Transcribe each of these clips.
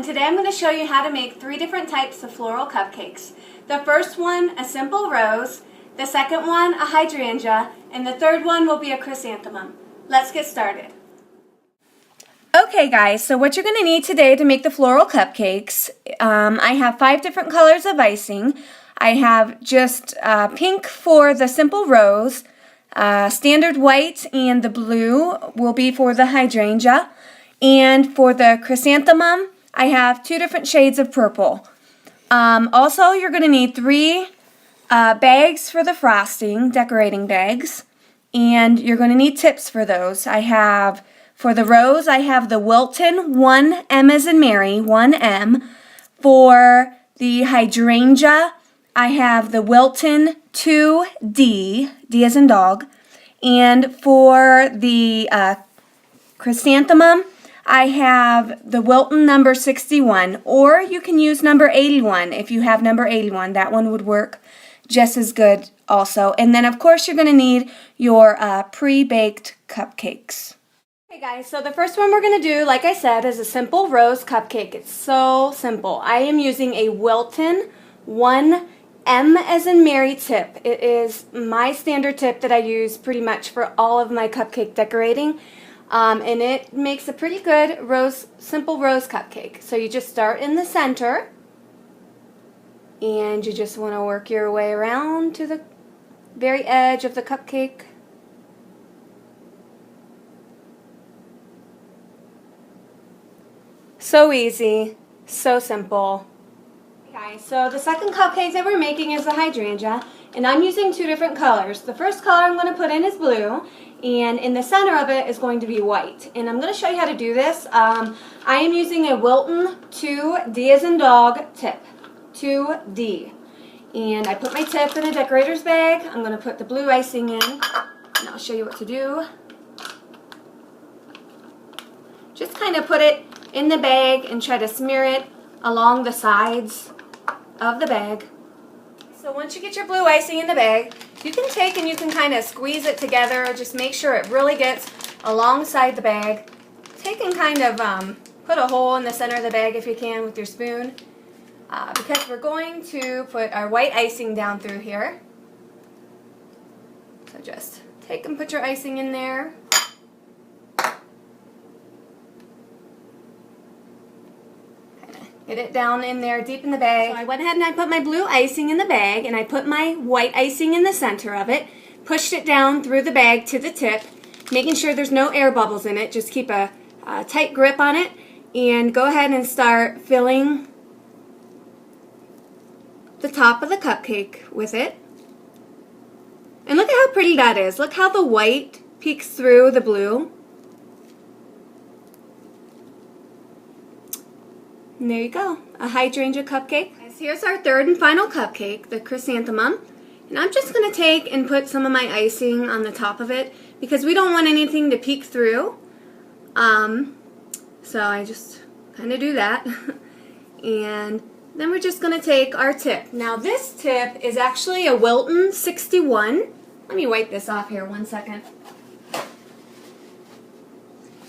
and today I'm going to show you how to make 3 different types of floral cupcakes. The first one, a simple rose, the second one, a hydrangea, and the third one will be a chrysanthemum. Let's get started. Okay guys, so what you're going to need today to make the floral cupcakes, I have 5 different colors of icing. I have just pink for the simple rose, standard white, and the blue will be for the hydrangea. And for the chrysanthemum, I have 2 different shades of purple. Also, you're going to need 3 bags for the frosting, decorating bags. And you're going to need tips for those. For the rose, I have the Wilton 1M as in Mary, 1M. For the hydrangea, I have the Wilton 2D, D as in dog. And for the chrysanthemum, I have the Wilton number 61, or you can use number 81 if you have number 81. That one would work just as good also. And then, of course, you're going to need your pre-baked cupcakes. Okay guys, so the first one we're going to do, like I said, is a simple rose cupcake. It's so simple. I am using a Wilton 1M as in Mary tip. It is my standard tip that I use pretty much for all of my cupcake decorating. And it makes a pretty good simple rose cupcake. So you just start in the center, and you just want to work your way around to the very edge of the cupcake. So easy, so simple. Okay guys, so the second cupcake that we're making is the hydrangea, and I'm using 2 different colors. The first color I'm going to put in is blue, and in the center of it is going to be white. And I'm going to show you how to do this. I am using a Wilton 2D as in dog tip, 2D. And I put my tip in a decorator's bag. I'm going to put the blue icing in, and I'll show you what to do. Just kind of put it in the bag and try to smear it along the sides of the bag. So once you get your blue icing in the bag, you can take and you can kind of squeeze it together. Just make sure it really gets alongside the bag. Take and kind of put a hole in the center of the bag if you can with your spoon, because we're going to put our white icing down through here. So just take and put your icing in there. Get it down in there deep in the bag. So I went ahead and I put my blue icing in the bag, and I put my white icing in the center of it, pushed it down through the bag to the tip, making sure there's no air bubbles in it. Just keep a tight grip on it, and go ahead and start filling the top of the cupcake with it. And look at how pretty that is. Look how the white peeks through the blue. And there you go, a hydrangea cupcake. Here's our third and final cupcake, the chrysanthemum. And I'm just going to take and put some of my icing on the top of it because we don't want anything to peek through. So I just kind of do that. And then we're just going to take our tip. Now this tip is actually a Wilton 61. Let me wipe this off here 1 second.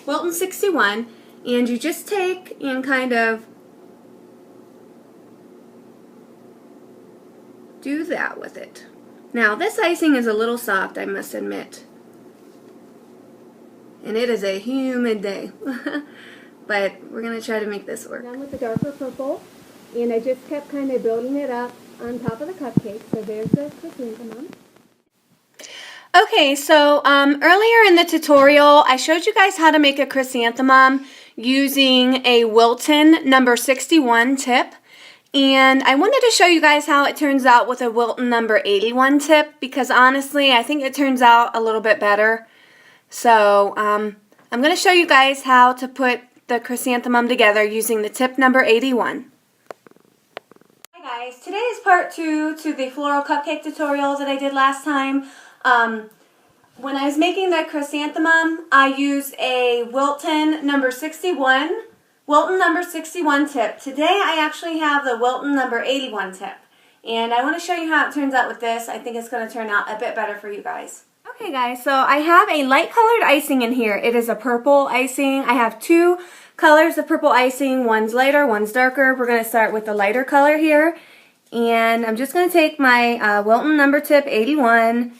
Wilton 61. And you just take and kind of do that with it. Now this icing is a little soft, I must admit. And it is a humid day. But we're going to try to make this work. Done with the darker purple, and I just kept kind of building it up on top of the cupcake. So there's the chrysanthemum. Okay, so earlier in the tutorial I showed you guys how to make a chrysanthemum using a Wilton number 61 tip. And I wanted to show you guys how it turns out with a Wilton number 81 tip, because honestly I think it turns out a little bit better. So I'm going to show you guys how to put the chrysanthemum together using the tip number 81. Hi guys, today is part 2 to the floral cupcake tutorials that I did last time. When I was making the chrysanthemum, I used a Wilton number 61 tip. Today I actually have the Wilton number 81 tip. And I want to show you how it turns out with this. I think it's going to turn out a bit better for you guys. Okay guys, so I have a light colored icing in here. It is a purple icing. I have 2 colors of purple icing. One's lighter, one's darker. We're going to start with the lighter color here. And I'm just going to take my Wilton number tip 81.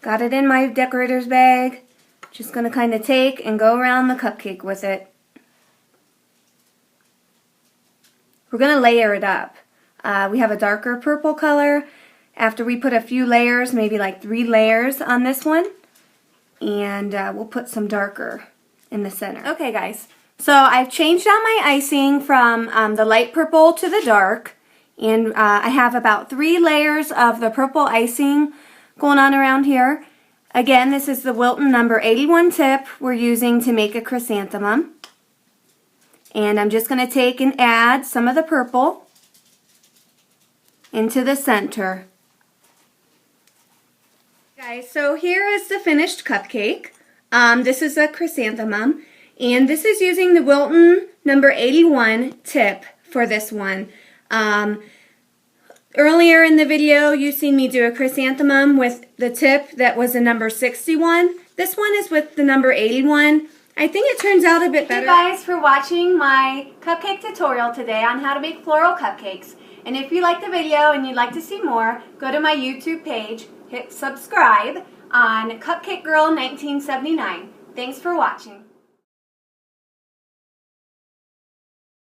Got it in my decorator's bag. Just going to kind of take and go around the cupcake with it. We're going to layer it up. We have a darker purple color. After we put a few layers, maybe like 3 layers on this one, and we'll put some darker in the center. Okay guys, so I've changed out my icing from the light purple to the dark, and I have about 3 layers of the purple icing going on around here. Again, this is the Wilton number 81 tip we're using to make a chrysanthemum. And I'm just going to take and add some of the purple into the center. Guys, so here is the finished cupcake. This is a chrysanthemum, and this is using the Wilton number 81 tip for this one. Earlier in the video, you've seen me do a chrysanthemum with the tip that was a number 61. This one is with the number 81. I think it turns out a bit better. Thank you guys for watching my cupcake tutorial today on how to make floral cupcakes. And if you liked the video and you'd like to see more, go to my YouTube page, hit subscribe on Cupcake Girl 1979. Thanks for watching.